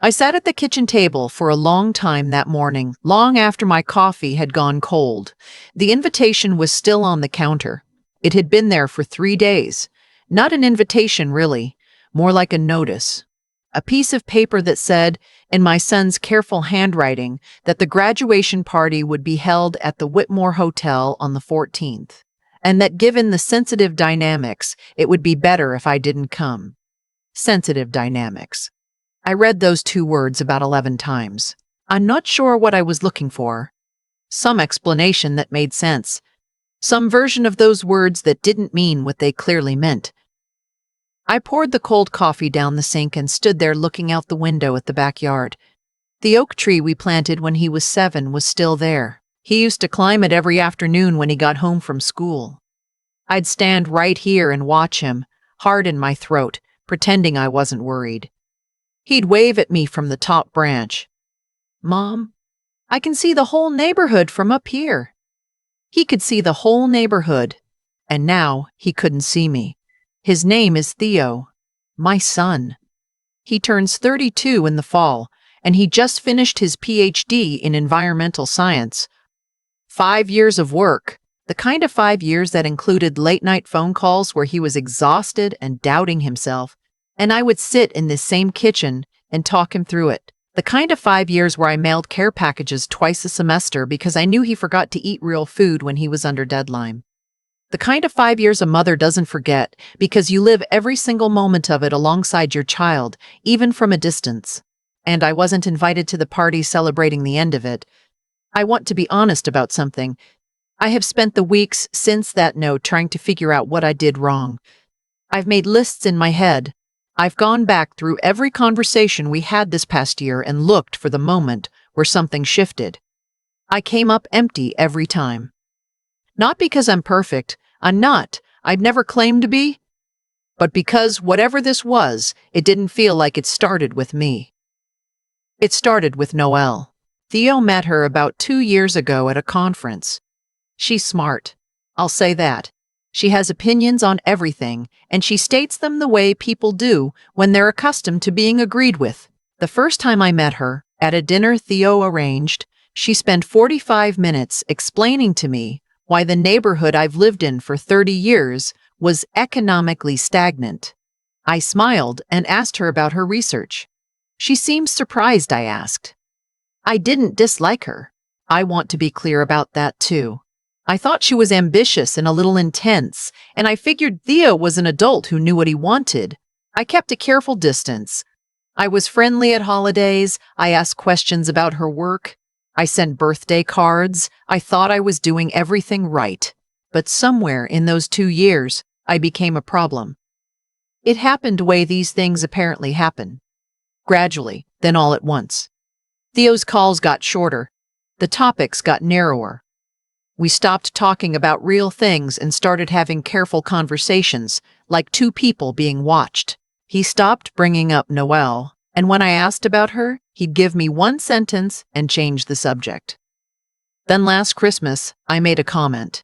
I sat at the kitchen table for a long time that morning, long after my coffee had gone cold. The invitation was still on the counter. It had been there for 3 days. Not an invitation, really, more like a notice. A piece of paper that said, in my son's careful handwriting, that the graduation party would be held at the Whitmore Hotel on the 14th, and that given the sensitive dynamics, it would be better if I didn't come. Sensitive dynamics. I read those 2 words about 11 times. I'm not sure what I was looking for. Some explanation that made sense. Some version of those words that didn't mean what they clearly meant. I poured the cold coffee down the sink and stood there looking out the window at the backyard. The oak tree we planted when he was 7 was still there. He used to climb it every afternoon when he got home from school. I'd stand right here and watch him, hard in my throat, pretending I wasn't worried. He'd wave at me from the top branch. "Mom, I can see the whole neighborhood from up here." He could see the whole neighborhood, and now he couldn't see me. His name is Theo, my son. He turns 32 in the fall, and he just finished his PhD in environmental science. 5 years of work, the kind of 5 years that included late-night phone calls where he was exhausted and doubting himself, and I would sit in this same kitchen and talk him through it. The kind of 5 years where I mailed care packages twice a semester because I knew he forgot to eat real food when he was under deadline. The kind of 5 years a mother doesn't forget because you live every single moment of it alongside your child, even from a distance. And I wasn't invited to the party celebrating the end of it. I want to be honest about something. I have spent the weeks since that note trying to figure out what I did wrong. I've made lists in my head. I've gone back through every conversation we had this past year and looked for the moment where something shifted. I came up empty every time. Not because I'm perfect, I'm not, I'd never claimed to be, but because whatever this was, it didn't feel like it started with me. It started with Noelle. Theo met her about 2 years ago at a conference. She's smart, I'll say that. She has opinions on everything, and she states them the way people do when they're accustomed to being agreed with. The first time I met her, at a dinner Theo arranged, she spent 45 minutes explaining to me why the neighborhood I've lived in for 30 years was economically stagnant. I smiled and asked her about her research. She seemed surprised I asked. I didn't dislike her. I want to be clear about that too. I thought she was ambitious and a little intense, and I figured Theo was an adult who knew what he wanted. I kept a careful distance. I was friendly at holidays. I asked questions about her work. I sent birthday cards. I thought I was doing everything right. But somewhere in those 2 years, I became a problem. It happened the way these things apparently happen. Gradually, then all at once. Theo's calls got shorter. The topics got narrower. We stopped talking about real things and started having careful conversations, like 2 people being watched. He stopped bringing up Noelle, and when I asked about her, he'd give me 1 sentence and change the subject. Then last Christmas, I made a comment.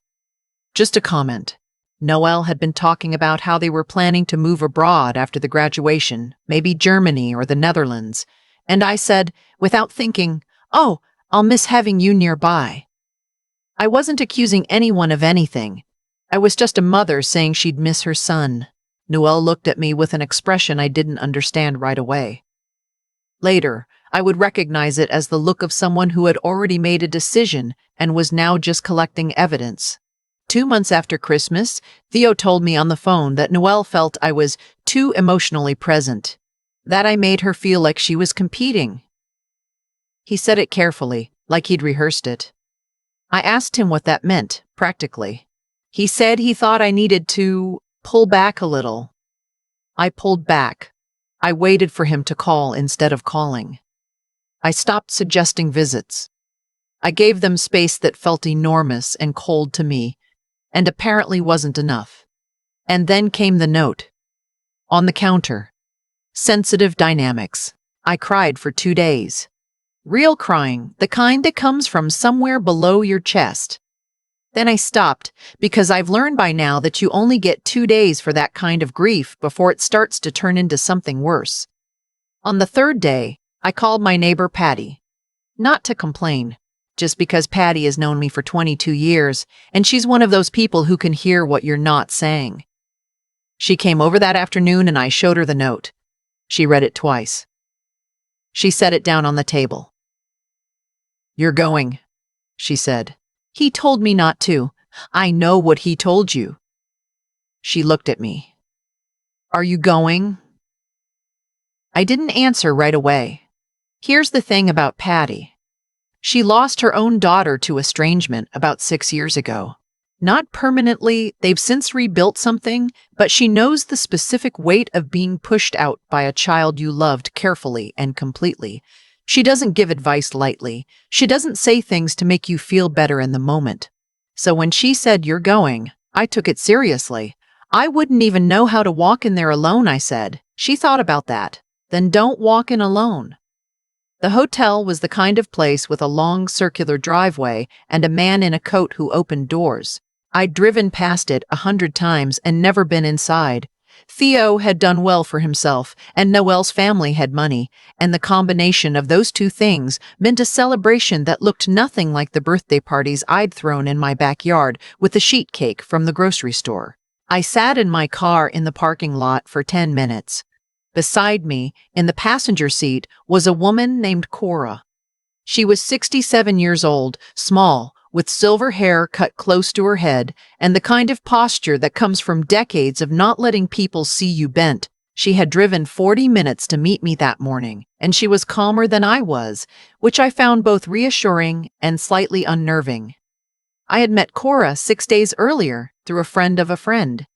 Just a comment. Noelle had been talking about how they were planning to move abroad after the graduation, maybe Germany or the Netherlands, and I said, without thinking, "Oh, I'll miss having you nearby." I wasn't accusing anyone of anything. I was just a mother saying she'd miss her son. Noelle looked at me with an expression I didn't understand right away. Later, I would recognize it as the look of someone who had already made a decision and was now just collecting evidence. 2 months after Christmas, Theo told me on the phone that Noelle felt I was too emotionally present, that I made her feel like she was competing. He said it carefully, like he'd rehearsed it. I asked him what that meant, practically. He said he thought I needed to pull back a little. I pulled back. I waited for him to call instead of calling. I stopped suggesting visits. I gave them space that felt enormous and cold to me, and apparently wasn't enough. And then came the note. On the counter. Sensitive dynamics. I cried for 2 days. Real crying, the kind that comes from somewhere below your chest. Then I stopped, because I've learned by now that you only get 2 days for that kind of grief before it starts to turn into something worse. On the 3rd day, I called my neighbor Patty. Not to complain, just because Patty has known me for 22 years, and she's one of those people who can hear what you're not saying. She came over that afternoon and I showed her the note. She read it twice. She set it down on the table. "You're going," she said. "He told me not to. I know what he told you." She looked at me. "Are you going?" I didn't answer right away. Here's the thing about Patty. She lost her own daughter to estrangement about 6 years ago. Not permanently, they've since rebuilt something, but she knows the specific weight of being pushed out by a child you loved carefully and completely. She doesn't give advice lightly. She doesn't say things to make you feel better in the moment. So when she said, "You're going," I took it seriously. "I wouldn't even know how to walk in there alone," I said. She thought about that. "Then don't walk in alone." The hotel was the kind of place with a long circular driveway and a man in a coat who opened doors. I'd driven past it 100 times and never been inside. Theo had done well for himself, and Noelle's family had money, and the combination of those two things meant a celebration that looked nothing like the birthday parties I'd thrown in my backyard with the sheet cake from the grocery store. I sat in my car in the parking lot for 10 minutes. Beside me, in the passenger seat, was a woman named Cora. She was 67 years old, small, with silver hair cut close to her head, and the kind of posture that comes from decades of not letting people see you bent. She had driven 40 minutes to meet me that morning, and she was calmer than I was, which I found both reassuring and slightly unnerving. I had met Cora 6 days earlier through a friend of a friend.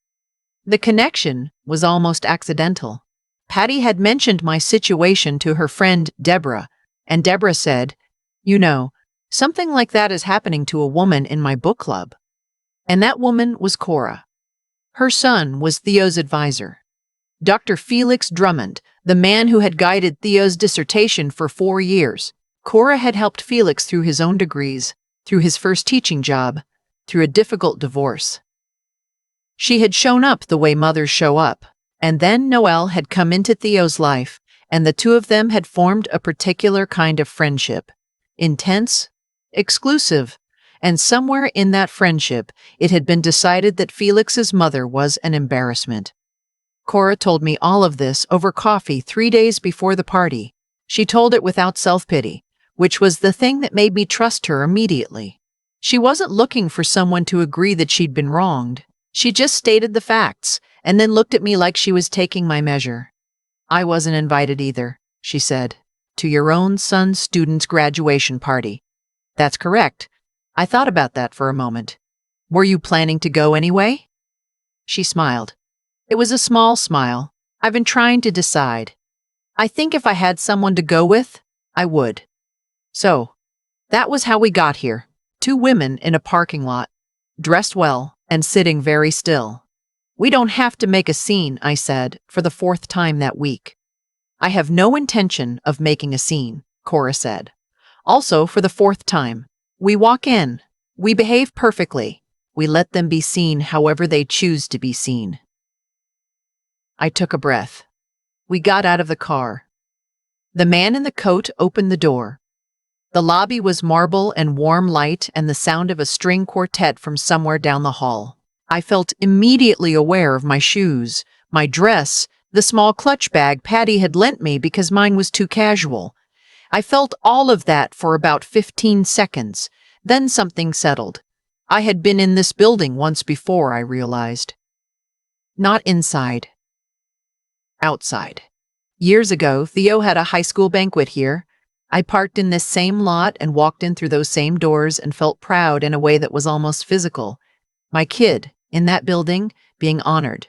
The connection was almost accidental. Patty had mentioned my situation to her friend Deborah, and Deborah said, "You know, something like that is happening to a woman in my book club." And that woman was Cora. Her son was Theo's advisor, Dr. Felix Drummond, the man who had guided Theo's dissertation for 4 years. Cora had helped Felix through his own degrees, through his first teaching job, through a difficult divorce. She had shown up the way mothers show up, and then Noelle had come into Theo's life, and the two of them had formed a particular kind of friendship. Intense, exclusive, and somewhere in that friendship, it had been decided that Felix's mother was an embarrassment. Cora told me all of this over coffee 3 days before the party. She told it without self-pity, which was the thing that made me trust her immediately. She wasn't looking for someone to agree that she'd been wronged. She just stated the facts, and then looked at me like she was taking my measure. "I wasn't invited either," she said. "To your own son's student's graduation party." "That's correct." I thought about that for a moment. "Were you planning to go anyway?" She smiled. It was a small smile. "I've been trying to decide. I think if I had someone to go with, I would." So, that was how we got here. 2 women in a parking lot, dressed well and sitting very still. "We don't have to make a scene," I said, for the 4th time that week. "I have no intention of making a scene," Cora said. Also, for the 4th time, we walk in. We behave perfectly. We let them be seen however they choose to be seen. I took a breath. We got out of the car. The man in the coat opened the door. The lobby was marble and warm light and the sound of a string quartet from somewhere down the hall. I felt immediately aware of my shoes, my dress, the small clutch bag Patty had lent me because mine was too casual. I felt all of that for about 15 seconds. Then something settled. I had been in this building once before, I realized. Not inside. Outside. Years ago, Theo had a high school banquet here. I parked in this same lot and walked in through those same doors and felt proud in a way that was almost physical. My kid, in that building, being honored.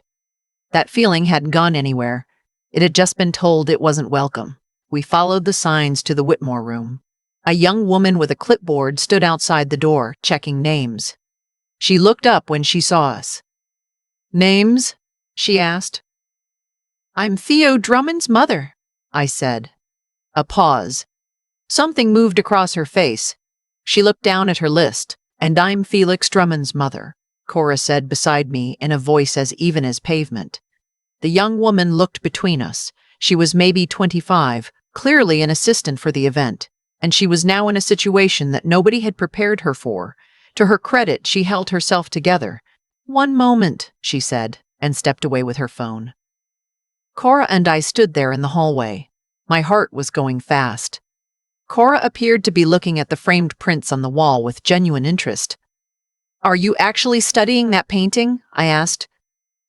That feeling hadn't gone anywhere. It had just been told it wasn't welcome. We followed the signs to the Whitmore room. A young woman with a clipboard stood outside the door, checking names. She looked up when she saw us. "Names?" she asked. "I'm Theo Drummond's mother," I said. A pause. Something moved across her face. She looked down at her list. "And I'm Felix Drummond's mother," Cora said beside me in a voice as even as pavement. The young woman looked between us. She was maybe 25, clearly an assistant for the event, and she was now in a situation that nobody had prepared her for. To her credit, she held herself together. "One moment," she said, and stepped away with her phone. Cora and I stood there in the hallway. My heart was going fast. Cora appeared to be looking at the framed prints on the wall with genuine interest. "Are you actually studying that painting?" I asked.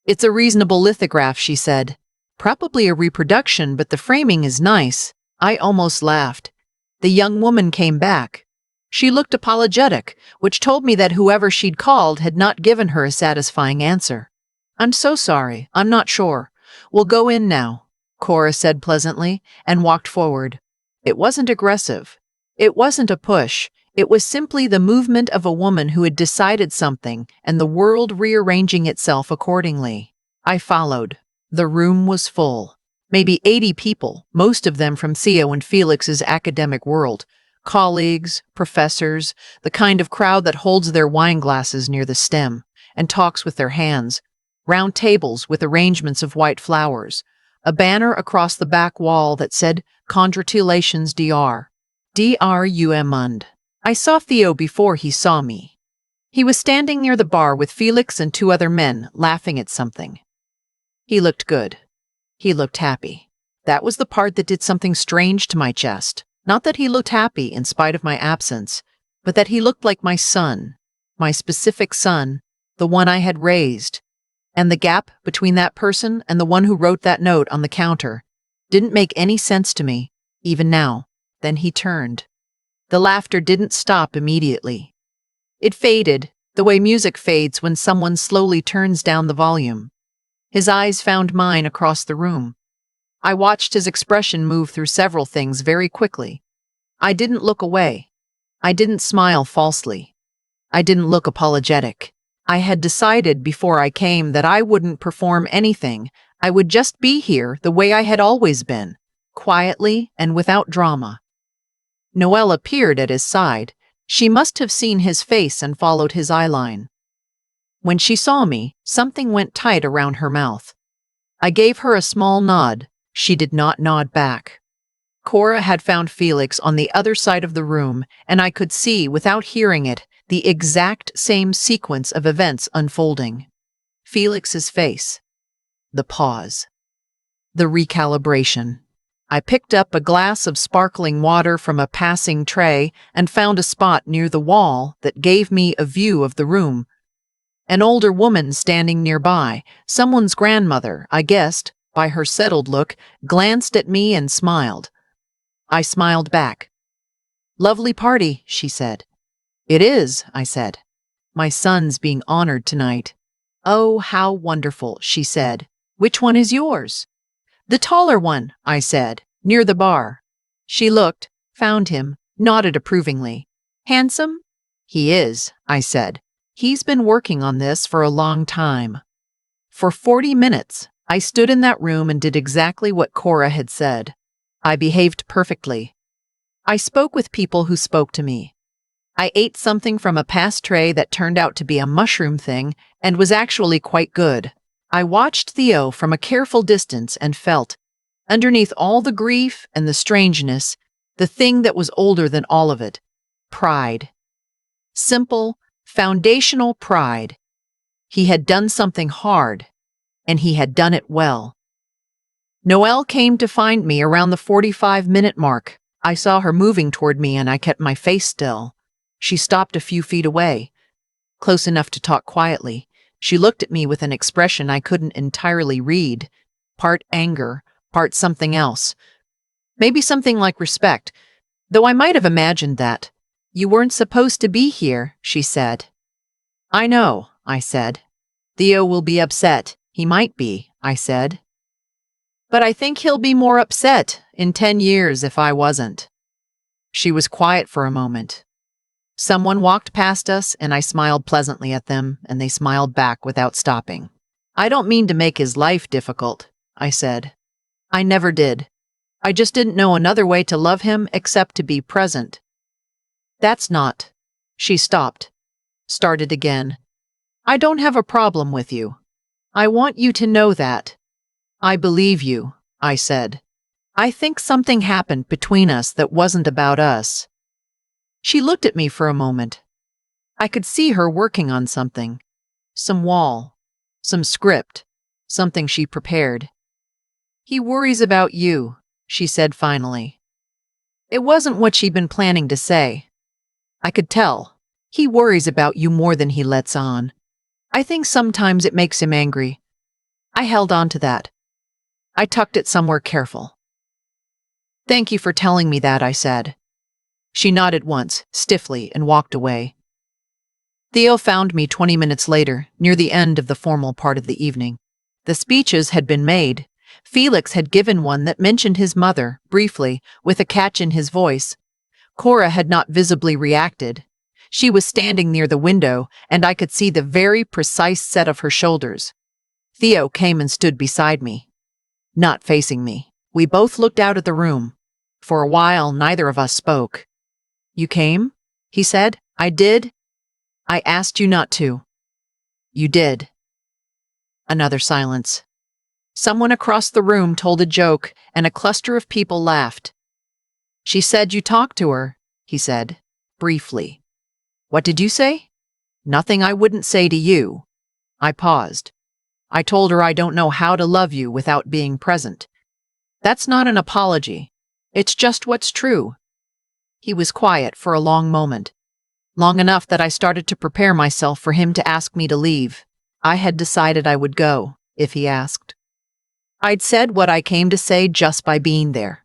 "It's a reasonable lithograph," she said. "Probably a reproduction, but the framing is nice." I almost laughed. The young woman came back. She looked apologetic, which told me that whoever she'd called had not given her a satisfying answer. "I'm so sorry, I'm not sure. We'll go in now," Cora said pleasantly, and walked forward. It wasn't aggressive. It wasn't a push. It was simply the movement of a woman who had decided something and the world rearranging itself accordingly. I followed. The room was full. Maybe 80 people, most of them from Theo and Felix's academic world. Colleagues, professors, the kind of crowd that holds their wine glasses near the stem and talks with their hands. Round tables with arrangements of white flowers. A banner across the back wall that said, "Congratulations, Dr. Mund." I saw Theo before he saw me. He was standing near the bar with Felix and 2 other men, laughing at something. He looked good. He looked happy. That was the part that did something strange to my chest. Not that he looked happy in spite of my absence, but that he looked like my son, my specific son, the one I had raised. And the gap between that person and the one who wrote that note on the counter didn't make any sense to me, even now. Then he turned. The laughter didn't stop immediately. It faded, the way music fades when someone slowly turns down the volume. His eyes found mine across the room. I watched his expression move through several things very quickly. I didn't look away. I didn't smile falsely. I didn't look apologetic. I had decided before I came that I wouldn't perform anything. I would just be here the way I had always been, quietly and without drama. Noelle appeared at his side. She must have seen his face and followed his eyeline. When she saw me, something went tight around her mouth. I gave her a small nod. She did not nod back. Cora had found Felix on the other side of the room, and I could see, without hearing it, the exact same sequence of events unfolding. Felix's face. The pause. The recalibration. I picked up a glass of sparkling water from a passing tray and found a spot near the wall that gave me a view of the room. An older woman standing nearby, someone's grandmother, I guessed, by her settled look, glanced at me and smiled. I smiled back. "Lovely party," she said. "It is," I said. "My son's being honored tonight." "Oh, how wonderful," she said. "Which one is yours?" "The taller one," I said, "near the bar." She looked, found him, nodded approvingly. "Handsome?" "He is," I said. "He's been working on this for a long time." For 40 minutes, I stood in that room and did exactly what Cora had said. I behaved perfectly. I spoke with people who spoke to me. I ate something from a past tray that turned out to be a mushroom thing and was actually quite good. I watched Theo from a careful distance and felt, underneath all the grief and the strangeness, the thing that was older than all of it, pride. Simple, foundational pride. He had done something hard, and he had done it well. Noelle came to find me around the 45-minute mark. I saw her moving toward me and I kept my face still. She stopped a few feet away, close enough to talk quietly. She looked at me with an expression I couldn't entirely read, part anger, part something else. Maybe something like respect, though I might have imagined that. "You weren't supposed to be here," she said. "I know," I said. "Theo will be upset." "He might be," I said. "But I think he'll be more upset in 10 years if I wasn't." She was quiet for a moment. Someone walked past us, and I smiled pleasantly at them, and they smiled back without stopping. "I don't mean to make his life difficult," I said. "I never did. I just didn't know another way to love him except to be present." "That's not." She stopped, started again. "I don't have a problem with you. I want you to know that." "I believe you," I said. I think something happened between us that wasn't about us. She looked at me for a moment. I could see her working on something. Some wall, some script, something she prepared. He worries about you, she said finally. It wasn't what she'd been planning to say. I could tell. He worries about you more than he lets on. I think sometimes it makes him angry. I held on to that. I tucked it somewhere careful. Thank you for telling me that, I said. She nodded once, stiffly, and walked away. Theo found me 20 minutes later, near the end of the formal part of the evening. The speeches had been made. Felix had given one that mentioned his mother, briefly, with a catch in his voice. Cora had not visibly reacted. She was standing near the window, and I could see the very precise set of her shoulders. Theo came and stood beside me. Not facing me. We both looked out at the room. For a while, neither of us spoke. You came? He said. I did. I asked you not to. You did. Another silence. Someone across the room told a joke, and a cluster of people laughed. She said you talked to her, he said, briefly. What did you say? Nothing I wouldn't say to you. I paused. I told her I don't know how to love you without being present. That's not an apology. It's just what's true. He was quiet for a long moment. Long enough that I started to prepare myself for him to ask me to leave. I had decided I would go, if he asked. I'd said what I came to say just by being there.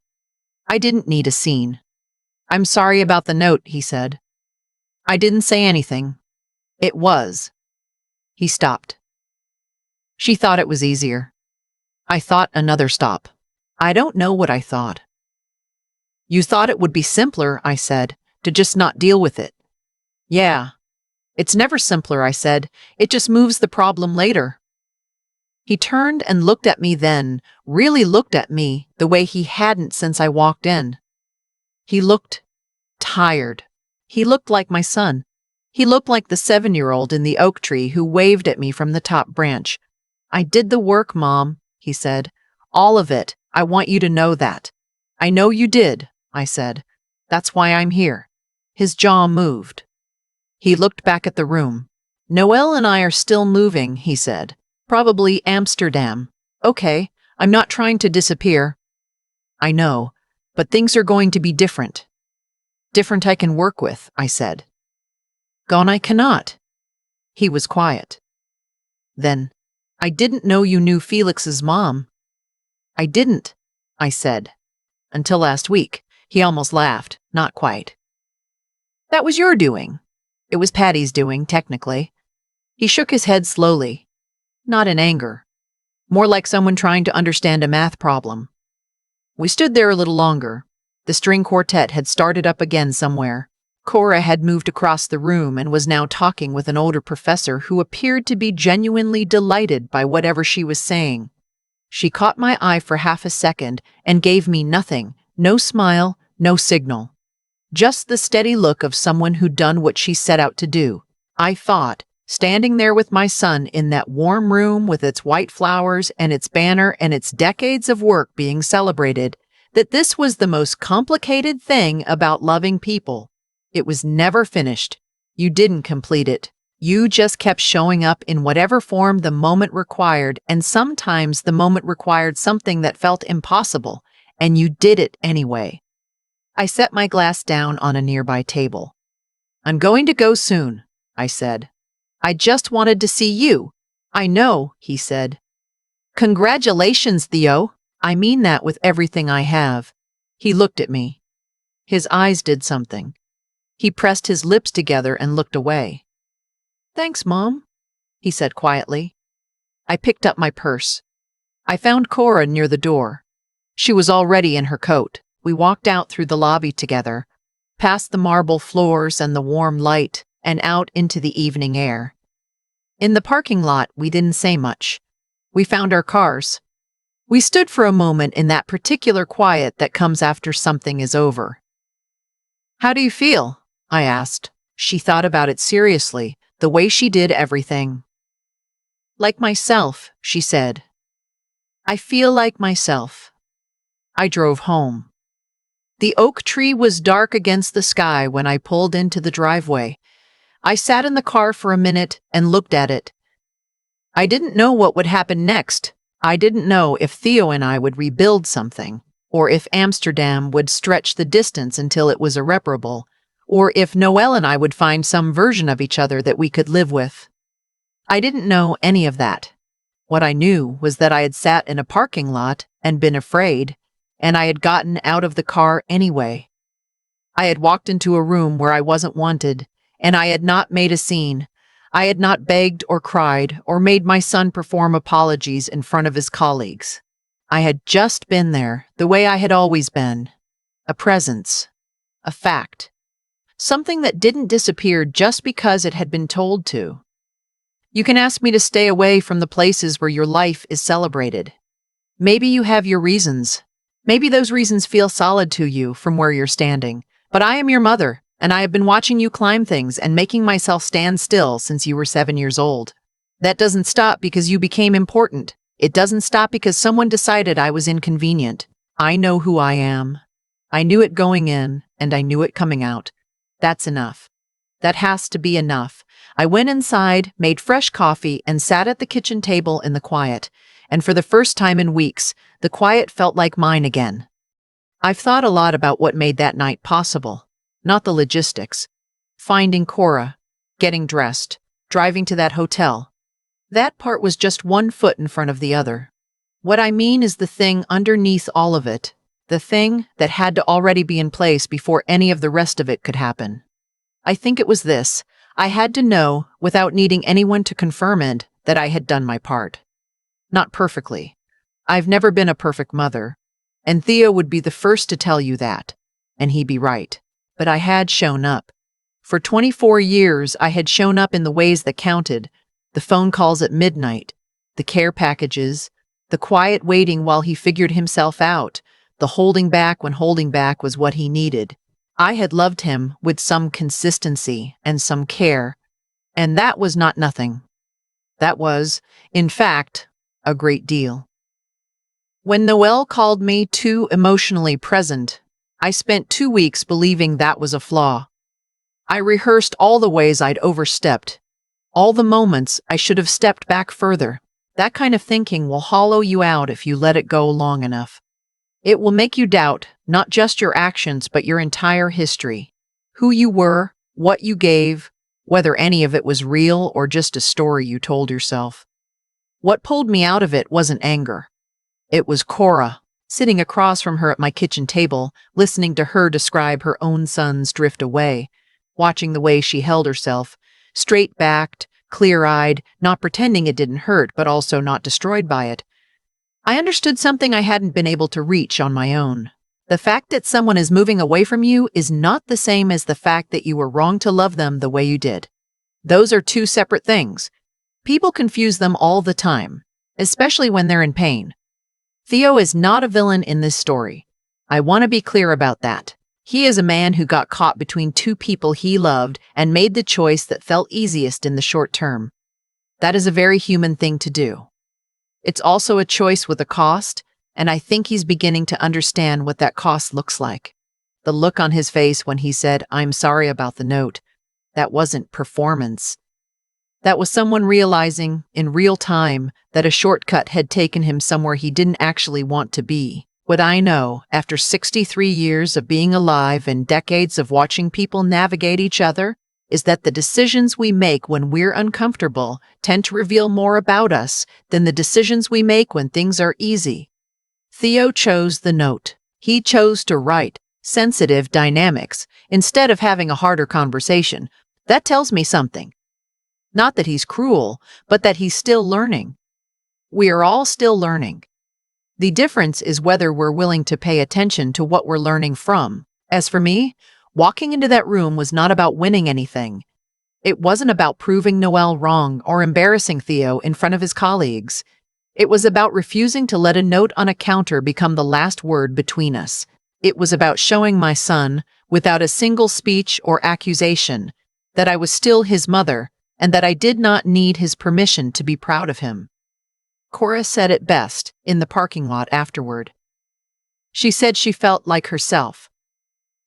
I didn't need a scene. I'm sorry about the note, he said. I didn't say anything. It was. He stopped. She thought it was easier. I thought another stop. I don't know what I thought. You thought it would be simpler, I said, to just not deal with it. Yeah. It's never simpler, I said. It just moves the problem later. He turned and looked at me then, really looked at me the way he hadn't since I walked in. He looked tired. He looked like my son. He looked like the 7-year-old in the oak tree who waved at me from the top branch. I did the work, Mom, he said. All of it. I want you to know that. I know you did, I said. That's why I'm here. His jaw moved. He looked back at the room. Noelle and I are still moving, he said. Probably Amsterdam. Okay, I'm not trying to disappear. I know, but things are going to be different. Different I can work with, I said. Gone I cannot. He was quiet. Then, I didn't know you knew Felix's mom. I didn't, I said. Until last week. He almost laughed, not quite. That was your doing. It was Patty's doing, technically. He shook his head slowly. Not in anger. More like someone trying to understand a math problem. We stood there a little longer. The string quartet had started up again somewhere. Cora had moved across the room and was now talking with an older professor who appeared to be genuinely delighted by whatever she was saying. She caught my eye for half a second and gave me nothing, no smile, no signal. Just the steady look of someone who'd done what she set out to do. I thought, standing there with my son in that warm room with its white flowers and its banner and its decades of work being celebrated, that this was the most complicated thing about loving people. It was never finished. You didn't complete it. You just kept showing up in whatever form the moment required, and sometimes the moment required something that felt impossible, and you did it anyway. I set my glass down on a nearby table. I'm going to go soon, I said. I just wanted to see you. I know, he said. Congratulations, Theo. I mean that with everything I have. He looked at me. His eyes did something. He pressed his lips together and looked away. Thanks, Mom, he said quietly. I picked up my purse. I found Cora near the door. She was already in her coat. We walked out through the lobby together, past the marble floors and the warm light, and out into the evening air. In the parking lot, we didn't say much. We found our cars. We stood for a moment in that particular quiet that comes after something is over. How do you feel? I asked. She thought about it seriously, the way she did everything. Like myself, she said. I feel like myself. I drove home. The oak tree was dark against the sky when I pulled into the driveway. I sat in the car for a minute and looked at it. I didn't know what would happen next. I didn't know if Theo and I would rebuild something, or if Amsterdam would stretch the distance until it was irreparable, or if Noel and I would find some version of each other that we could live with. I didn't know any of that. What I knew was that I had sat in a parking lot and been afraid, and I had gotten out of the car anyway. I had walked into a room where I wasn't wanted, and I had not made a scene. I had not begged or cried or made my son perform apologies in front of his colleagues. I had just been there, the way I had always been. A presence. A fact. Something that didn't disappear just because it had been told to. You can ask me to stay away from the places where your life is celebrated. Maybe you have your reasons. Maybe those reasons feel solid to you from where you're standing. But I am your mother, and I have been watching you climb things and making myself stand still since you were 7 years old. That doesn't stop because you became important. It doesn't stop because someone decided I was inconvenient. I know who I am. I knew it going in, and I knew it coming out. That's enough. That has to be enough. I went inside, made fresh coffee, and sat at the kitchen table in the quiet. And for the first time in weeks, the quiet felt like mine again. I've thought a lot about what made that night possible. Not the logistics. Finding Cora, getting dressed, driving to that hotel. That part was just one foot in front of the other. What I mean is the thing underneath all of it. The thing that had to already be in place before any of the rest of it could happen. I think it was this. I had to know, without needing anyone to confirm it, that I had done my part. Not perfectly. I've never been a perfect mother. And Theo would be the first to tell you that. And he'd be right. But I had shown up. For 24 years, I had shown up in the ways that counted. The phone calls at midnight, the care packages, the quiet waiting while he figured himself out, the holding back when holding back was what he needed. I had loved him with some consistency and some care, and that was not nothing. That was, in fact, a great deal. When Noel called me too emotionally present, I spent 2 weeks believing that was a flaw. I rehearsed all the ways I'd overstepped, all the moments I should have stepped back further. That kind of thinking will hollow you out if you let it go long enough. It will make you doubt not just your actions, but your entire history. Who you were, what you gave, whether any of it was real or just a story you told yourself. What pulled me out of it wasn't anger. It was Cora, sitting across from her at my kitchen table, listening to her describe her own son's drift away, watching the way she held herself, straight-backed, clear-eyed, not pretending it didn't hurt, but also not destroyed by it. I understood something I hadn't been able to reach on my own. The fact that someone is moving away from you is not the same as the fact that you were wrong to love them the way you did. Those are two separate things. People confuse them all the time, especially when they're in pain. Theo is not a villain in this story. I want to be clear about that. He is a man who got caught between two people he loved and made the choice that felt easiest in the short term. That is a very human thing to do. It's also a choice with a cost, and I think he's beginning to understand what that cost looks like. The look on his face when he said, "I'm sorry about the note," that wasn't performance. That was someone realizing, in real time, that a shortcut had taken him somewhere he didn't actually want to be. What I know, after 63 years of being alive and decades of watching people navigate each other, is that the decisions we make when we're uncomfortable tend to reveal more about us than the decisions we make when things are easy. Theo chose the note. He chose to write sensitive dynamics instead of having a harder conversation. That tells me something. Not that he's cruel, but that he's still learning. We are all still learning. The difference is whether we're willing to pay attention to what we're learning from. As for me, walking into that room was not about winning anything. It wasn't about proving Noel wrong or embarrassing Theo in front of his colleagues. It was about refusing to let a note on a counter become the last word between us. It was about showing my son, without a single speech or accusation, that I was still his mother and that I did not need his permission to be proud of him. Cora said it best in the parking lot afterward. She said she felt like herself.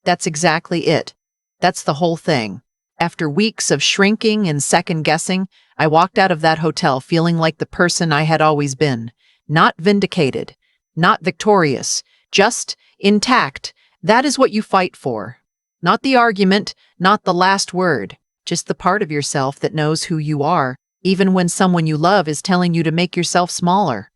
That's exactly it. That's the whole thing. After weeks of shrinking and second guessing, I walked out of that hotel feeling like the person I had always been. Not vindicated, not victorious, just intact. That is what you fight for. Not the argument, not the last word, just the part of yourself that knows who you are, even when someone you love is telling you to make yourself smaller.